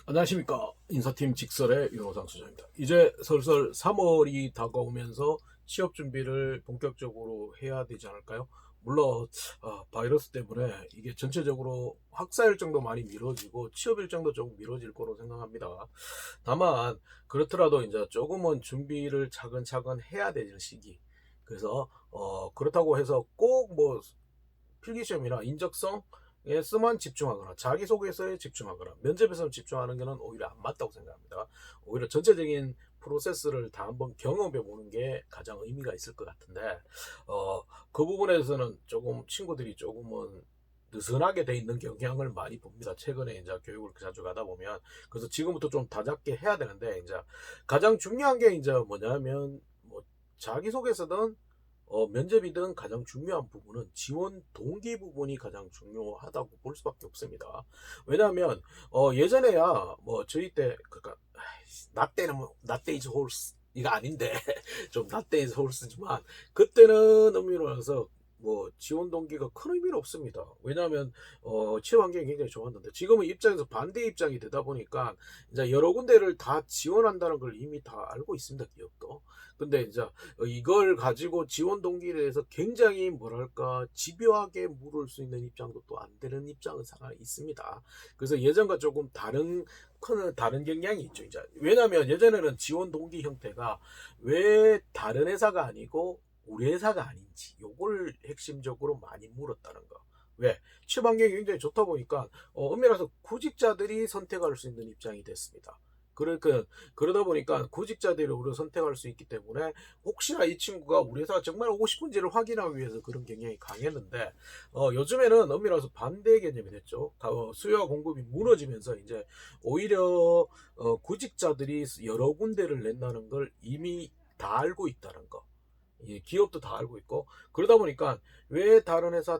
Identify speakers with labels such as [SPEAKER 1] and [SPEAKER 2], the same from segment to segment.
[SPEAKER 1] 안녕하십니까. 인사팀 직설의 윤호상 수장입니다. 이제 슬슬 3월이 다가오면서 취업 준비를 본격적으로 해야 되지 않을까요? 물론 바이러스 때문에 이게 전체적으로 학사 일정도 많이 미뤄지고 취업 일정도 조금 미뤄질 거로 생각합니다. 다만 그렇더라도 이제 조금은 준비를 차근차근 해야 되는 시기. 그래서 그렇다고 해서 꼭 뭐 필기시험이나 인적성에서만 집중하거나 자기소개서에 집중하거나 면접에서만 집중하는 것은 오히려 안 맞다고 생각합니다. 오히려 전체적인 프로세스를 다 한번 경험해 보는 게 가장 의미가 있을 것 같은데 그 부분에서는 조금 친구들이 조금은 느슨하게 돼 있는 경향을 많이 봅니다. 최근에 이제 교육을 자주 가다 보면. 그래서 지금부터 좀 다잡게 해야 되는데, 이제 가장 중요한 게 이제 뭐냐면 뭐 자기소개서든 면접이든 가장 중요한 부분은 지원 동기 부분이 가장 중요하다고 볼 수밖에 없습니다. 왜냐하면 예전에야 뭐 저희 때 그러니까 나 때는 나 때이즈 홀스 이가 아닌데 좀 나 때이즈 홀스지만 그때는 음료라서 뭐 지원 동기가 큰 의미는 없습니다. 왜냐하면 취업 환경이 굉장히 좋았는데 지금은 입장에서 반대 입장이 되다 보니까 이제 여러 군데를 다 지원한다는 걸 이미 다 알고 있습니다. 기업도. 근데 이제 이걸 가지고 지원 동기에 대해서 굉장히 뭐랄까 집요하게 물을 수 있는 입장도 또 안 되는 입장은 상당히 있습니다. 그래서 예전과 조금 다른 경향이 있죠. 이제 왜냐하면 예전에는 지원 동기 형태가 왜 다른 회사가 아니고 우리 회사가 아닌지 요걸 핵심적으로 많이 물었다는 거. 왜? 취업 환경이 굉장히 좋다 보니까 엄밀해서 구직자들이 선택할 수 있는 입장이 됐습니다. 그러니까 그러다 보니까 구직자들이 우리를 선택할 수 있기 때문에 혹시나 이 친구가 우리 회사가 정말 오고 싶은지를 확인하기 위해서 그런 경향이 강했는데 요즘에는 엄밀해서 반대 개념이 됐죠. 수요와 공급이 무너지면서 이제 오히려 구직자들이 여러 군데를 낸다는 걸 이미 다 알고 있다는 거. 예, 기업도 다 알고 있고 그러다 보니까 왜 다른 회사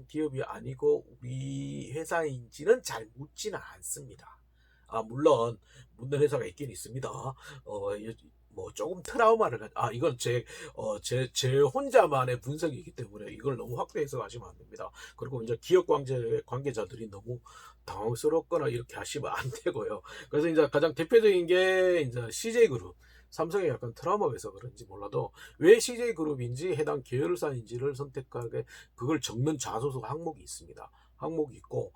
[SPEAKER 1] 기업이 아니고 우리 회사인지는 잘 묻지는 않습니다. 물론 묻는 회사가 있긴 있습니다. 뭐 조금 이건 제 혼자만의 분석이기 때문에 이걸 너무 확대해서 가시면 안 됩니다. 그리고 이제 기업 관계자들이 너무 당황스럽거나 이렇게 하시면 안 되고요. 그래서 이제 가장 대표적인 게 이제 CJ그룹. 삼성에 약간 트라우마가 있어 그런지 몰라도 왜 CJ그룹인지 해당 계열사인지를 선택하게 그걸 적는 자소서 항목이 있습니다. 항목이 있고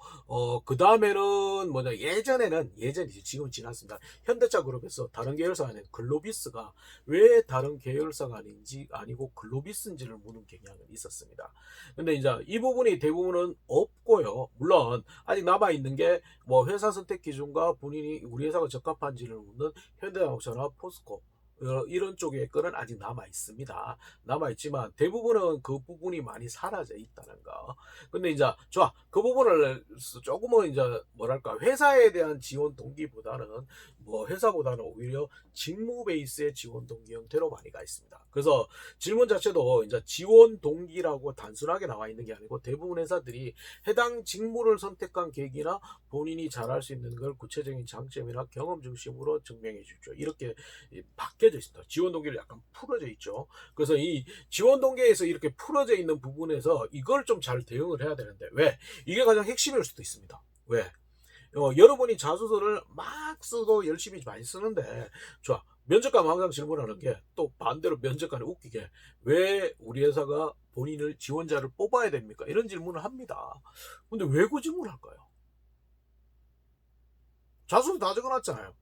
[SPEAKER 1] 그 다음에는 뭐냐 예전이지 지금 지났습니다. 현대차 그룹에서 다른 계열사 아닌 글로비스가 왜 다른 계열사가 아닌지 아니고 글로비스인지를 묻는 경향은 있었습니다. 근데 이제 이 부분이 대부분은 없고요. 물론 아직 남아 있는 게 뭐 회사 선택 기준과 본인이 우리 회사가 적합한지를 묻는 현대자동차나 포스코 이런 쪽의 거는 아직 남아 있습니다. 남아 있지만 대부분은 그 부분이 많이 사라져 있다는 거. 근데 이제 좋아 그 부분을 조금은 이제 뭐랄까 회사에 대한 지원 동기보다는 뭐 회사보다는 오히려 직무 베이스의 지원 동기 형태로 많이 가 있습니다. 그래서 질문 자체도 이제 지원 동기라고 단순하게 나와 있는 게 아니고 대부분 회사들이 해당 직무를 선택한 계기나 본인이 잘할 수 있는 걸 구체적인 장점이나 경험 중심으로 증명해 주죠. 이렇게 바뀌어져 있습니다. 지원 동기를 약간 풀어져 있죠. 그래서 이 지원 동기에서 이렇게 풀어져 있는 부분에서 이걸 좀 잘 대응을 해야 되는데 왜? 이게 가장 핵심일 수도 있습니다. 왜? 여러분이 자소서를 막 쓰고 열심히 많이 쓰는데 좋아. 면접관 항상 질문하는 게 또 반대로 면접관이 웃기게 왜 우리 회사가 본인을 지원자를 뽑아야 됩니까? 이런 질문을 합니다. 근데 왜 그 질문을 할까요? 자소서 다 적어놨잖아요.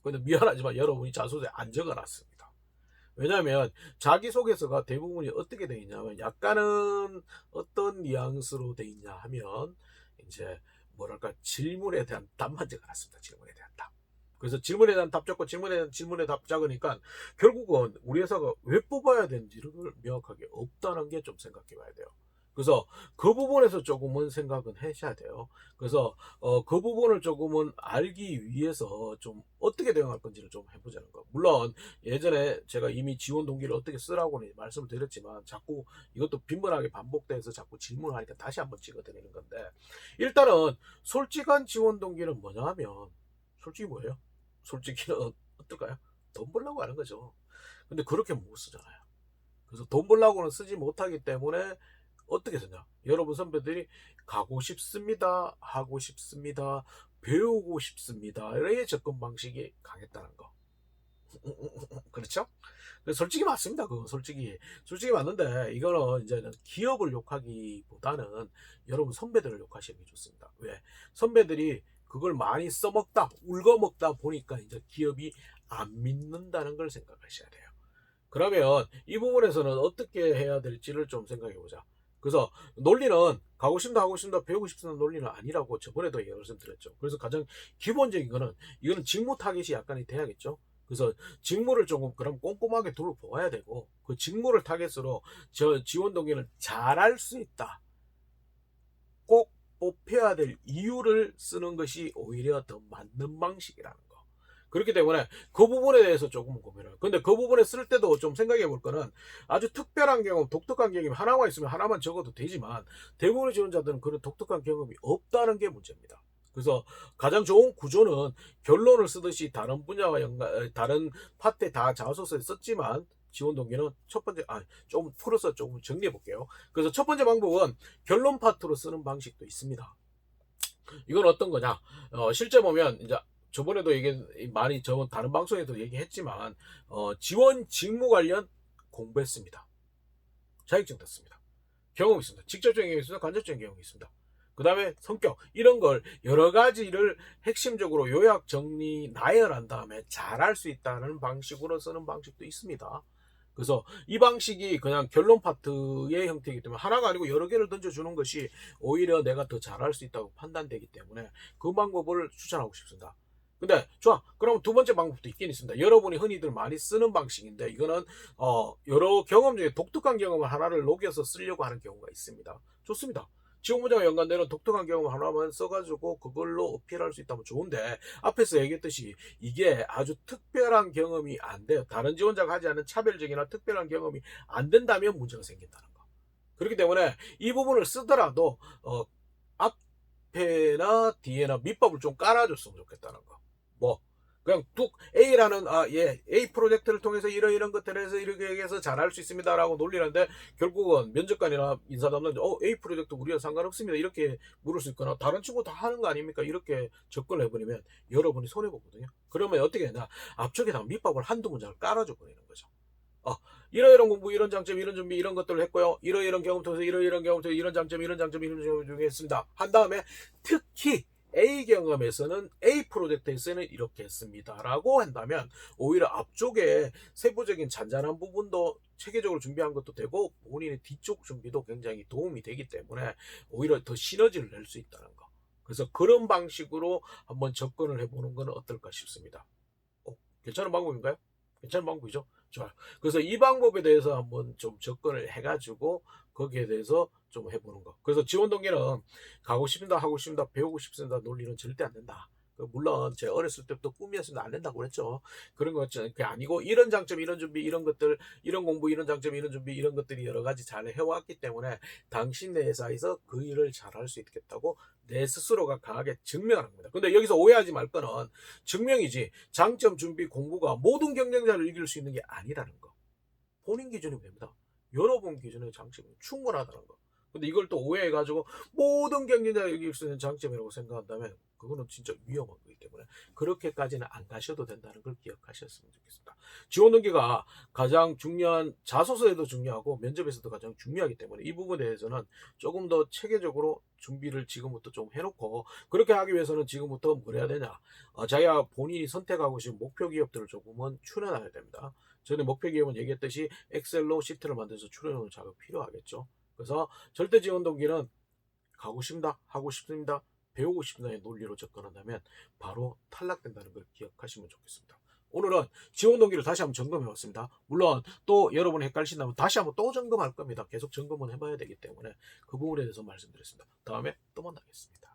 [SPEAKER 1] 근데 미안하지만 여러분이 자소서에 안 적어놨습니다. 왜냐하면 자기소개서가 대부분이 어떻게 되어 있냐면 약간은 어떤 뉘앙스로 되어 있냐 하면 이제 뭐랄까 질문에 대한 답만 적어놨습니다. 질문에 대한 답. 그래서 질문에 대한 답 적고 질문에 답 적으니까 결국은 우리 회사가 왜 뽑아야 되는지를 명확하게 없다는 게 좀 생각해 봐야 돼요. 그래서 그 부분에서 조금은 생각은 하셔야 돼요. 그래서 그 부분을 조금은 알기 위해서 좀 어떻게 대응할 건지를 좀 해보자는 거. 물론 예전에 제가 이미 지원 동기를 어떻게 쓰라고 말씀을 드렸지만 자꾸 이것도 빈번하게 반복돼서 자꾸 질문을 하니까 다시 한번 찍어드리는 건데 일단은 솔직한 지원 동기는 뭐냐 하면 솔직히 뭐예요? 솔직히는 어떨까요? 돈 벌려고 하는 거죠. 근데 그렇게 못 쓰잖아요. 그래서 돈 벌려고는 쓰지 못하기 때문에 어떻게 쓰냐? 여러분 선배들이 가고 싶습니다. 하고 싶습니다. 배우고 싶습니다의 접근 방식이 강했다는 거. 그렇죠? 솔직히 맞습니다. 그건 솔직히 맞는데, 이거는 이제는 기업을 욕하기보다는 여러분 선배들을 욕하시는 게 좋습니다. 왜? 선배들이 그걸 많이 써먹다, 울거먹다 보니까 이제 기업이 안 믿는다는 걸 생각하셔야 돼요. 그러면 이 부분에서는 어떻게 해야 될지를 좀 생각해 보자. 그래서 논리는 가고 싶다, 하고 싶다, 배우고 싶다는 논리는 아니라고 저번에도 말씀드렸죠. 그래서 가장 기본적인 거는, 이거는 직무 타겟이 약간이 돼야겠죠. 그래서 직무를 조금 그럼 꼼꼼하게 둘러보아야 되고, 그 직무를 타겟으로 저 지원 동기를 잘할 수 있다, 꼭 뽑혀야 될 이유를 쓰는 것이 오히려 더 맞는 방식이라는 거. 그렇기 때문에 그 부분에 대해서 조금 고민을 해요. 근데 그 부분에 쓸 때도 좀 생각해 볼 거는, 아주 특별한 경험, 독특한 경험이 하나만 있으면 하나만 적어도 되지만, 대부분의 지원자들은 그런 독특한 경험이 없다는 게 문제입니다. 그래서 가장 좋은 구조는 결론을 쓰듯이 다른 분야와 다른 파트에 다 자소서에 썼지만, 지원 동기는 첫 번째, 좀 풀어서 조금 정리해 볼게요. 그래서 첫 번째 방법은 결론 파트로 쓰는 방식도 있습니다. 이건 어떤 거냐? 실제 보면 이제 저번에도 많이 다른 방송에도 얘기했지만, 지원 직무 관련 공부했습니다. 자격증 땄습니다. 경험이 있습니다. 직접적인 경험이 있습니다. 간접적인 경험이 있습니다. 그 다음에 성격, 이런 걸 여러 가지를 핵심적으로 요약 정리 나열한 다음에 잘할 수 있다는 방식으로 쓰는 방식도 있습니다. 그래서 이 방식이 그냥 결론 파트의 형태이기 때문에, 하나가 아니고 여러 개를 던져주는 것이 오히려 내가 더 잘할 수 있다고 판단되기 때문에 그 방법을 추천하고 싶습니다. 근데 좋아, 그럼 두 번째 방법도 있긴 있습니다. 여러분이 흔히들 많이 쓰는 방식인데, 이거는 여러 경험 중에 독특한 경험을 하나를 녹여서 쓰려고 하는 경우가 있습니다. 좋습니다. 지원 문제와 연관되는 독특한 경험 하나만 써가지고 그걸로 어필할 수 있다면 좋은데, 앞에서 얘기했듯이 이게 아주 특별한 경험이 안 돼요. 다른 지원자가 하지 않는 차별적이나 특별한 경험이 안 된다면 문제가 생긴다는 거. 그렇기 때문에 이 부분을 쓰더라도 앞에나 뒤에나 밑밥을 좀 깔아줬으면 좋겠다는 거. 뭐 그냥 뚝 A라는 A 프로젝트를 통해서 이런 것들을 해서 이렇게 해서 잘할 수 있습니다라고 논리는데, 결국은 면접관이나 인사 담당자 A 프로젝트 우리가 상관없습니다 이렇게 물을 수 있거나, 다른 친구 다 하는 거 아닙니까 이렇게 접근을 해버리면 여러분이 손해보거든요. 그러면 어떻게 되냐, 앞쪽에다 밑밥을 한두 문장을 깔아줘 버리는 거죠. 이러이런 공부, 이런 장점, 이런 준비, 이런 것들을 했고요. 이러이런 경험 통해서 이러이런 경험 통해서 이런 장점, 이런 장점, 이런 장점 중에 했습니다. 한 다음에 특히 A 경험에서는, A 프로젝트에서는 이렇게 했습니다 라고 한다면, 오히려 앞쪽에 세부적인 잔잔한 부분도 체계적으로 준비한 것도 되고, 본인의 뒤쪽 준비도 굉장히 도움이 되기 때문에 오히려 더 시너지를 낼 수 있다는 거. 그래서 그런 방식으로 한번 접근을 해보는 건 어떨까 싶습니다. 괜찮은 방법인가요? 괜찮은 방법이죠? 좋아요. 그래서 이 방법에 대해서 한번 좀 접근을 해가지고 거기에 대해서 좀 해보는 거. 그래서 지원 동기는 가고 싶습니다, 하고 싶습니다, 배우고 싶습니다 논리는 절대 안 된다. 물론 제 어렸을 때부터 꿈이었으면 안 된다고 그랬죠. 그런 거 그게 아니고, 이런 장점, 이런 준비, 이런 것들, 이런 공부, 이런 장점, 이런 준비, 이런 것들이 여러 가지 잘 해왔기 때문에 당신네 회사에서 그 일을 잘할 수 있겠다고 내 스스로가 강하게 증명하는 겁니다. 근데 여기서 오해하지 말 거는, 증명이지 장점, 준비, 공부가 모든 경쟁자를 이길 수 있는 게 아니라는 거. 본인 기준이면 됩니다. 여러분 기준의 장점이 충분하다는 거. 근데 이걸 또 오해해가지고 모든 경쟁자를 이길 수 있는 장점이라고 생각한다면, 그거는 진짜 위험한 거기 때문에 그렇게까지는 안 가셔도 된다는 걸 기억하셨으면 좋겠습니다. 지원 동기가 가장 중요한, 자소서에도 중요하고 면접에서도 가장 중요하기 때문에 이 부분에 대해서는 조금 더 체계적으로 준비를 지금부터 좀 해놓고, 그렇게 하기 위해서는 지금부터 뭘 해야 되냐, 자기가 본인이 선택하고 싶은 목표 기업들을 조금은 추려놔야 됩니다. 전에 목표 기업은 얘기했듯이 엑셀로 시트를 만들어서 추려놓는 작업이 필요하겠죠. 그래서 절대 지원 동기는 가고 싶다, 하고 싶습니다, 배우고 싶다의 논리로 접근한다면 바로 탈락된다는 걸 기억하시면 좋겠습니다. 오늘은 지원 동기를 다시 한번 점검해 봤습니다. 물론 또 여러분 헷갈리신다면 다시 한번 또 점검할 겁니다. 계속 점검은 해봐야 되기 때문에 그 부분에 대해서 말씀드렸습니다. 다음에 또 만나겠습니다.